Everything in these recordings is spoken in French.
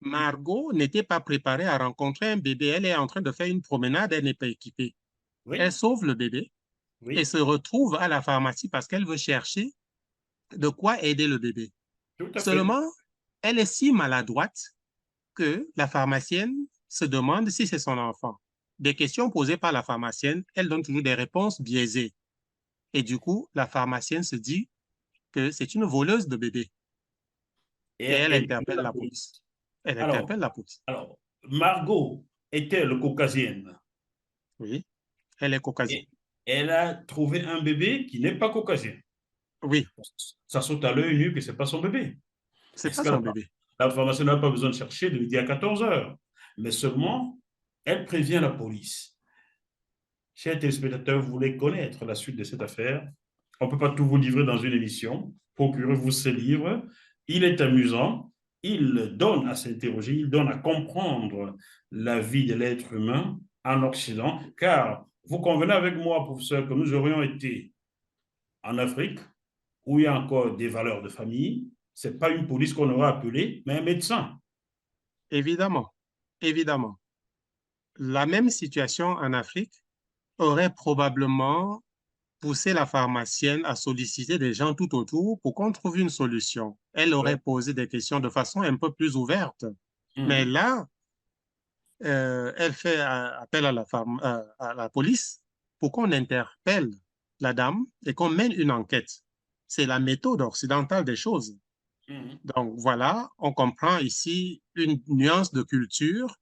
Margot n'était pas préparée à rencontrer un bébé. Elle est en train de faire une promenade, elle n'est pas équipée. Elle Oui, sauve le bébé et oui, se retrouve à la pharmacie parce qu'elle veut chercher de quoi aider le bébé. tout à fait. Seulement, elle est si maladroite que la pharmacienne se demande si c'est son enfant. Des questions posées par la pharmacienne, elle donne toujours des réponses biaisées. Et du coup, la pharmacienne se dit que c'est une voleuse de bébé et elle Et interpelle la la police. police. Elle Alors, interpelle la police. alors, Margot était-elle caucasienne? Oui, elle est caucasienne. Et elle a trouvé un bébé qui n'est pas caucasien. Oui, Ça saute à l'œil nu que ce n'est pas son bébé. c'est Est-ce pas que son bébé. la pharmacienne n'a pas besoin de chercher de midi à 14 heures, mais seulement, elle prévient la police. Chers téléspectateurs, vous voulez connaître la suite de cette affaire? On ne peut pas tout vous livrer dans une émission. Procurez-vous ce livre. Il est amusant. Il donne à s'interroger, il donne à comprendre la vie de l'être humain en Occident, car vous convenez avec moi, professeur, que nous aurions été en Afrique, où il y a encore des valeurs de famille. Ce n'est pas une police qu'on aurait appelée, mais un médecin. Évidemment, évidemment. La même situation en Afrique aurait probablement poussé la pharmacienne à solliciter des gens tout autour pour qu'on trouve une solution. Elle aurait Ouais. posé des questions de façon un peu plus ouverte. Mais Mhm. là, elle fait appel à à la police pour qu'on interpelle la dame et qu'on mène une enquête. C'est la méthode occidentale des choses. Mhm. Donc voilà, on comprend ici une nuance de culture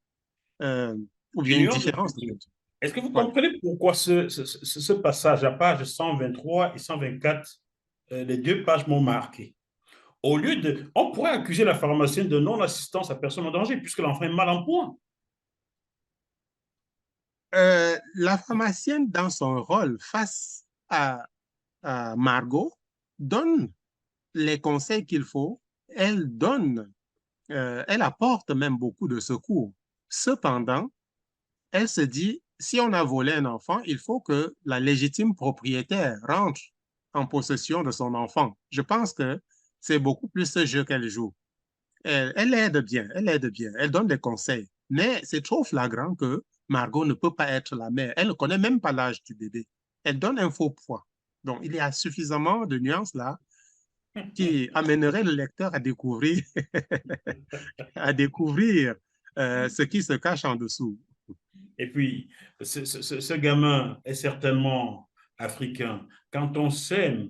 ou bien Une une nuance de différence de culture. culture. Est-ce que vous Voilà. comprenez pourquoi ce passage à page 123 et 124, les deux pages m'ont marqué? Au lieu de. On pourrait accuser la pharmacienne de non-assistance à personne en danger, puisque l'enfant est mal en point. La pharmacienne, dans son rôle face à Margot, donne les conseils qu'il faut. Elle donne, elle apporte même beaucoup de secours. Cependant, elle se dit, si on a volé un enfant, il faut que la légitime propriétaire rentre en possession de son enfant. Je pense que c'est beaucoup plus ce jeu qu'elle joue. Elle aide bien, elle aide bien, elle donne des conseils. Mais c'est trop flagrant que Margot ne peut pas être la mère. Elle ne connaît même pas l'âge du bébé. Elle donne un faux poids. Donc, il y a suffisamment de nuances là qui amèneraient le lecteur à découvrir ce qui se cache en dessous. Et puis, ce gamin est certainement africain. Quand on sait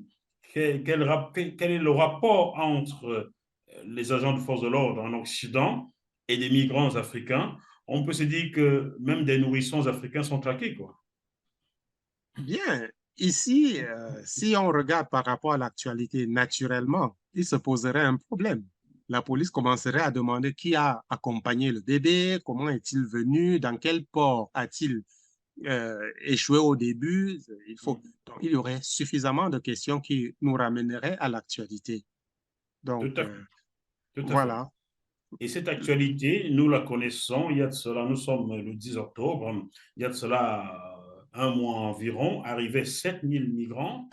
quel est le rapport entre les agents de force de l'ordre en Occident et des migrants africains, on peut se dire que même des nourrissons africains sont traqués, quoi. Bien, ici, si on regarde par rapport à l'actualité, naturellement, il se poserait un problème. La police commencerait à demander qui a accompagné le bébé, comment est-il venu, dans quel port a-t-il échoué au début. Donc, il y aurait suffisamment de questions qui nous ramèneraient à l'actualité. Tout Donc, à fait, tout à fait. voilà. Et cette actualité, nous la connaissons, il y a de cela, nous sommes le 10 octobre, il y a de cela un mois environ, arrivaient 7 000 migrants.